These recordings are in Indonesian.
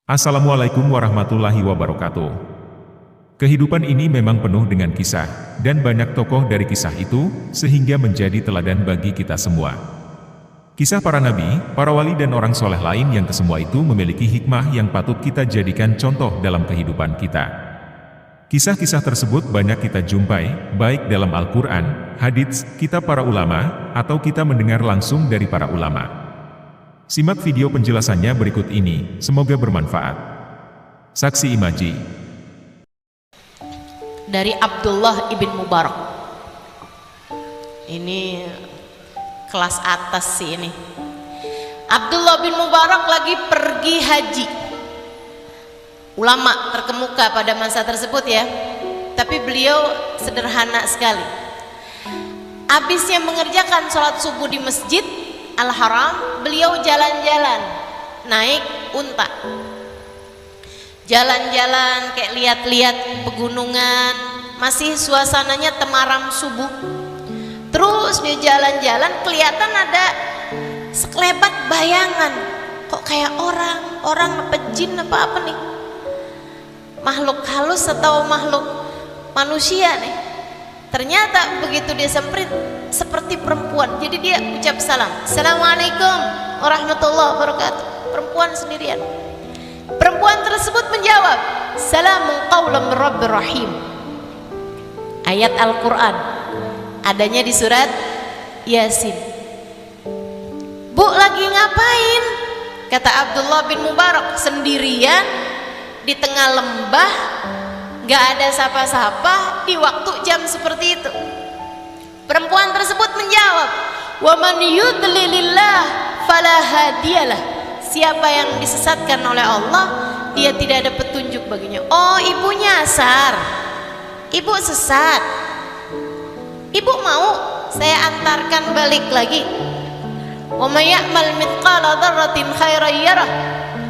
Assalamualaikum warahmatullahi wabarakatuh. Kehidupan ini memang penuh dengan kisah, dan banyak tokoh dari kisah itu, sehingga menjadi teladan bagi kita semua. Kisah para nabi, para wali dan orang soleh lain yang kesemua itu memiliki hikmah yang patut kita jadikan contoh dalam kehidupan kita. Kisah-kisah tersebut banyak kita jumpai, baik dalam Al-Quran, hadits, kitab para ulama, atau kita mendengar langsung dari para ulama. Simak video penjelasannya berikut ini, semoga bermanfaat. Saksi Imaji. Dari Abdullah ibn Mubarak. Ini kelas atas sih ini. Abdullah bin Mubarak lagi pergi haji. Ulama terkemuka pada masa tersebut ya. Tapi beliau sederhana sekali. Habisnya mengerjakan sholat subuh di masjid Al-Haram, beliau jalan-jalan naik unta, jalan-jalan kayak lihat-lihat pegunungan, masih suasananya temaram subuh. Terus dia jalan-jalan, kelihatan ada sekelebat bayangan, kok kayak orang apa jin apa nih, makhluk halus atau makhluk manusia nih. Ternyata begitu dia semprit seperti perempuan, jadi dia ucap salam, Assalamualaikum warahmatullahi wabarakatuh. Perempuan sendirian. Perempuan tersebut menjawab, Salamun qawlan min rabbir rahim. Ayat Al-Quran adanya di surat Yasin. Bu, lagi ngapain? Kata Abdullah bin Mubarak, sendirian di tengah lembah, gak ada sapa-sapa di waktu jam seperti itu. Perempuan tersebut menjawab, wa man yudlilillah fala hadiyalah. Siapa yang disesatkan oleh Allah, dia tidak ada petunjuk baginya. Oh, ibu nyasar, ibu sesat, ibu mau saya antarkan balik lagi. Wa may ya'mal mithqala dzarratin khairan yarah.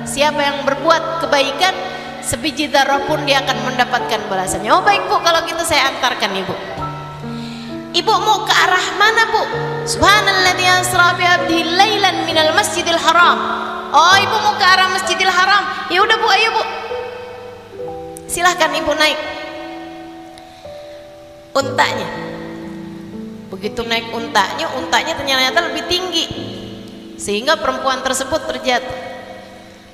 Siapa yang berbuat kebaikan sebiji zarah pun dia akan mendapatkan balasannya. Oh baik bu, kalau gitu saya antarkan ibu. Ibu mau ke arah mana bu? Subhanalladzi asra bi 'abdihi lailan minal masjidil haram. Oh ibu mau ke arah masjidil haram. Ya udah bu, ayo bu, silahkan ibu naik untanya. Begitu naik untanya ternyata lebih tinggi, sehingga perempuan tersebut terjatuh.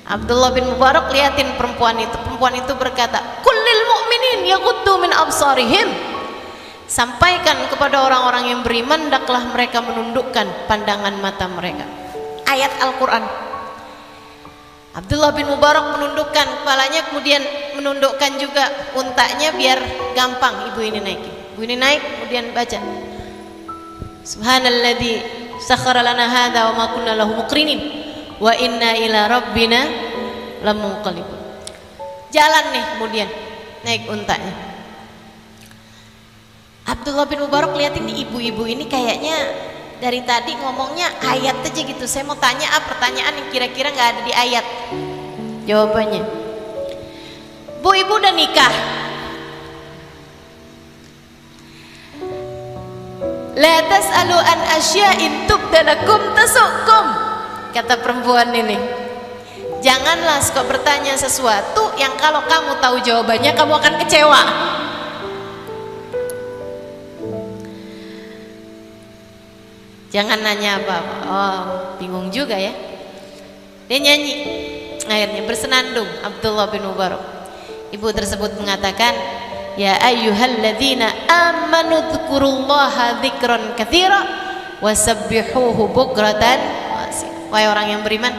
Abdullah bin Mubarak liatin perempuan itu berkata, kullil mu'minin yaghuddu min absarihim. Sampaikan kepada orang-orang yang beriman, hendaklah mereka menundukkan pandangan mata mereka. Ayat Al-Quran. Abdullah bin Mubarak menundukkan kepalanya, kemudian menundukkan juga untanya biar gampang ibu ini naik. Ibu ini naik, kemudian baca, Subhanalladzi sakhkhara lana hadza wa ma kunna lahu muqrinin wa inna ila rabbina lamunqalibun. Jalan nih, kemudian naik untanya. Abdullah bin Mubarak lihat ini ibu-ibu ini kayaknya dari tadi ngomongnya ayat aja gitu. Saya mau tanya pertanyaan yang kira-kira nggak ada di ayat. Jawabannya, bu, ibu udah nikah? La tas'alu an asya'in tubdalakum tasukum. Kata perempuan ini, janganlah suka bertanya sesuatu yang kalau kamu tahu jawabannya kamu akan kecewa. Jangan nanya apa-apa. Oh, bingung juga ya. Dia nyanyi, akhirnya bersenandung Abdullah bin Mubarak. Ibu tersebut mengatakan, ya ayyuhalladzina amanu dzkurullaha dzikran katsira wasabbihuhu bukratan. Wahai orang yang beriman,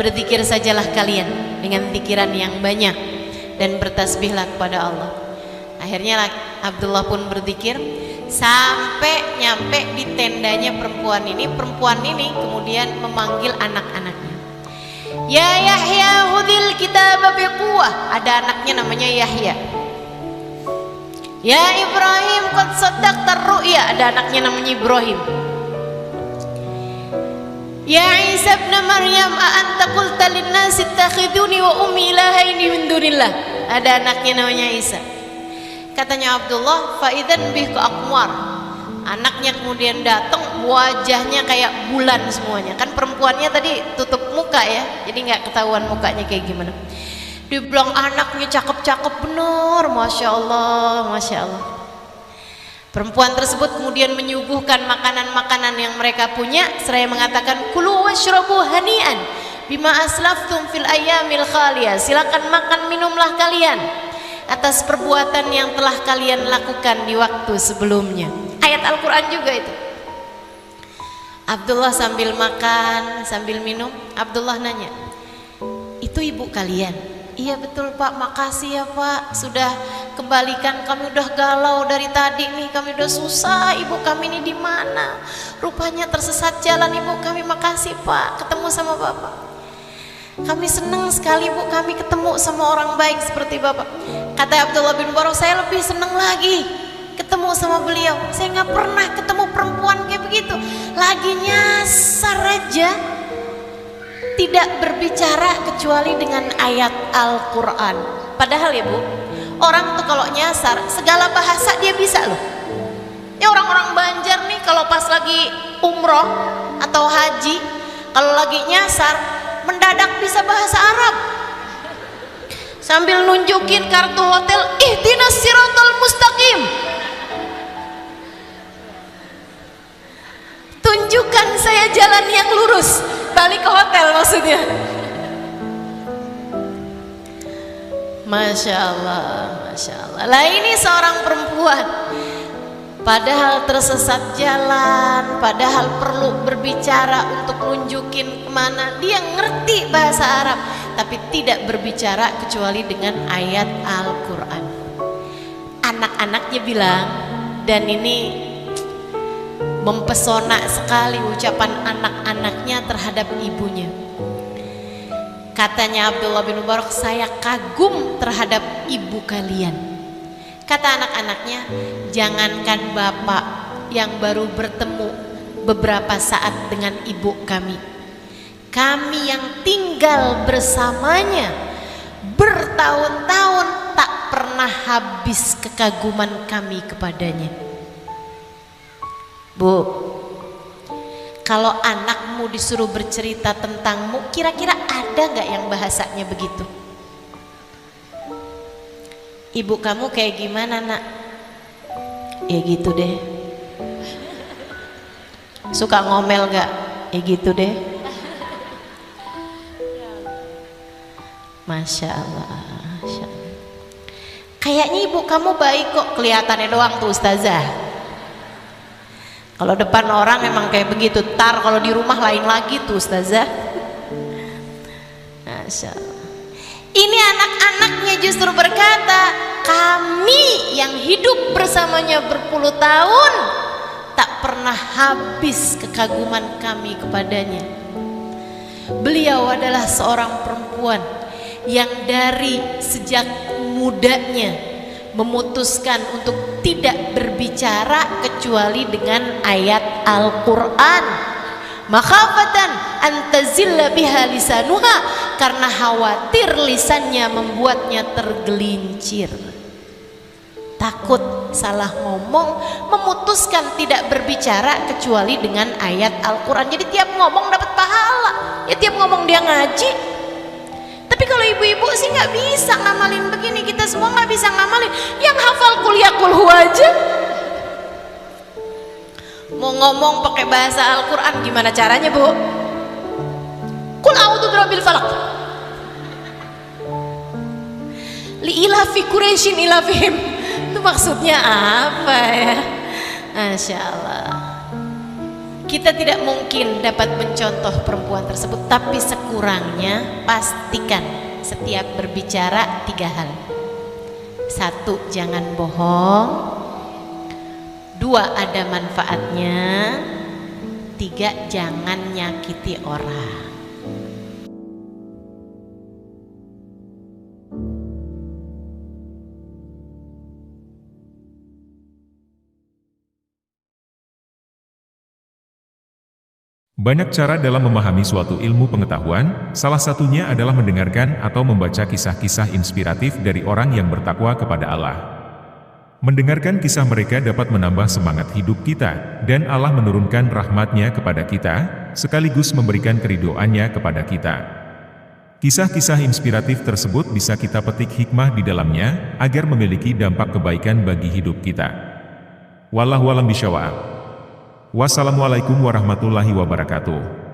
berzikir sajalah kalian dengan zikiran yang banyak dan bertasbihlah kepada Allah. Akhirnya Abdullah pun berzikir sampai nyampe di tendanya perempuan ini. Perempuan ini kemudian memanggil anak-anaknya, ya Yahya hudil kitab biquwah. Ada anaknya namanya Yahya. Ya Ibrahim qad saddaqta ru'ya. Ada anaknya namanya Ibrahim. Ya Isa ibn Maryam a anta qulta lin-nasi ittakhiduni wa ummi ilahaini min dunillah. Ada anaknya namanya Isa. Katanya Abdullah, fa idzan bih ka aqmar. Anaknya kemudian datang, wajahnya kayak bulan semuanya. Kan perempuannya tadi tutup muka ya, jadi nggak ketahuan mukanya kayak gimana. Dibilang anaknya cakep-cakep bener, Masya Allah, Masya Allah. Perempuan tersebut kemudian menyuguhkan makanan-makanan yang mereka punya, seraya mengatakan, kulu washrabu hani'an bima aslaftum fil ayyamil khaliyah. Silakan makan minumlah kalian atas perbuatan yang telah kalian lakukan di waktu sebelumnya. Ayat Al-Quran juga itu. Abdullah sambil makan, sambil minum, Abdullah nanya, itu ibu kalian? Iya betul Pak, makasih ya Pak, sudah kembalikan, kami udah galau dari tadi nih, kami udah susah, ibu kami ini di mana? Rupanya tersesat jalan ibu kami, makasih Pak, ketemu sama Bapak. Kami senang sekali Bu, kami ketemu sama orang baik seperti Bapak. Kata Abdullah bin Mubarak, saya lebih senang lagi ketemu sama beliau. Saya nggak pernah ketemu perempuan kayak begitu, lagi nyasar aja, tidak berbicara kecuali dengan ayat Al-Quran. Padahal ya Bu, orang tuh kalau nyasar segala bahasa dia bisa loh. Ya orang-orang Banjar nih kalau pas lagi umroh atau haji, kalau lagi nyasar mendadak bisa bahasa Arab, sambil nunjukin kartu hotel, ihdinas siratal mustaqim, tunjukkan saya jalan yang lurus, balik ke hotel maksudnya. Masya Allah, Masya Allah. Lah ini seorang perempuan, padahal tersesat jalan, padahal perlu berbicara untuk nunjukin kemana. Dia ngerti bahasa Arab, tapi tidak berbicara kecuali dengan ayat Al-Quran. Anak-anaknya bilang, dan ini mempesona sekali ucapan anak-anaknya terhadap ibunya. Katanya Abdullah bin Mubarak, saya kagum terhadap ibu kalian. Kata anak-anaknya, jangankan bapak yang baru bertemu beberapa saat dengan ibu kami, kami yang tinggal bersamanya bertahun-tahun tak pernah habis kekaguman kami kepadanya. Bu, kalau anakmu disuruh bercerita tentangmu, kira-kira ada gak yang bahasanya begitu? Ibu kamu kayak gimana nak? Ya gitu deh. Suka ngomel gak? Ya gitu deh. Masya Allah, Masya Allah. Kayaknya ibu kamu baik kok, kelihatannya doang tuh ustazah. Kalau depan orang emang kayak begitu, tar kalau di rumah lain lagi tuh ustazah. Masya Allah. Ini anak-anaknya justru berkata, kami yang hidup bersamanya berpuluh tahun tak pernah habis kekaguman kami kepadanya. Beliau adalah seorang perempuan yang dari sejak mudanya memutuskan untuk tidak berbicara kecuali dengan ayat Al-Quran, makhafatan antazilla biha lisanuha, karena khawatir lisannya membuatnya tergelincir, takut salah ngomong, memutuskan tidak berbicara kecuali dengan ayat Al-Quran. Jadi tiap ngomong dapat pahala, ya tiap ngomong dia ngaji. Tapi kalau ibu-ibu sih nggak bisa ngamalin begini, kita semua nggak bisa ngamalin. Yang hafal kuliah kulhu aja, mau ngomong pakai bahasa Al-Quran gimana caranya Bu? Kul a'udzu birabbil falaq, li ilafi Quraisyin ilafihim, itu maksudnya apa ya? Masya Allah. Kita tidak mungkin dapat mencontoh perempuan tersebut, tapi sekurangnya pastikan setiap berbicara 3 hal. 1, jangan bohong. 2, ada manfaatnya. 3, jangan nyakiti orang. Banyak cara dalam memahami suatu ilmu pengetahuan, salah satunya adalah mendengarkan atau membaca kisah-kisah inspiratif dari orang yang bertakwa kepada Allah. Mendengarkan kisah mereka dapat menambah semangat hidup kita, dan Allah menurunkan rahmat-Nya kepada kita, sekaligus memberikan keridhoan-Nya kepada kita. Kisah-kisah inspiratif tersebut bisa kita petik hikmah di dalamnya, agar memiliki dampak kebaikan bagi hidup kita. Wallahu a'lam bishawab. Wassalamualaikum warahmatullahi wabarakatuh.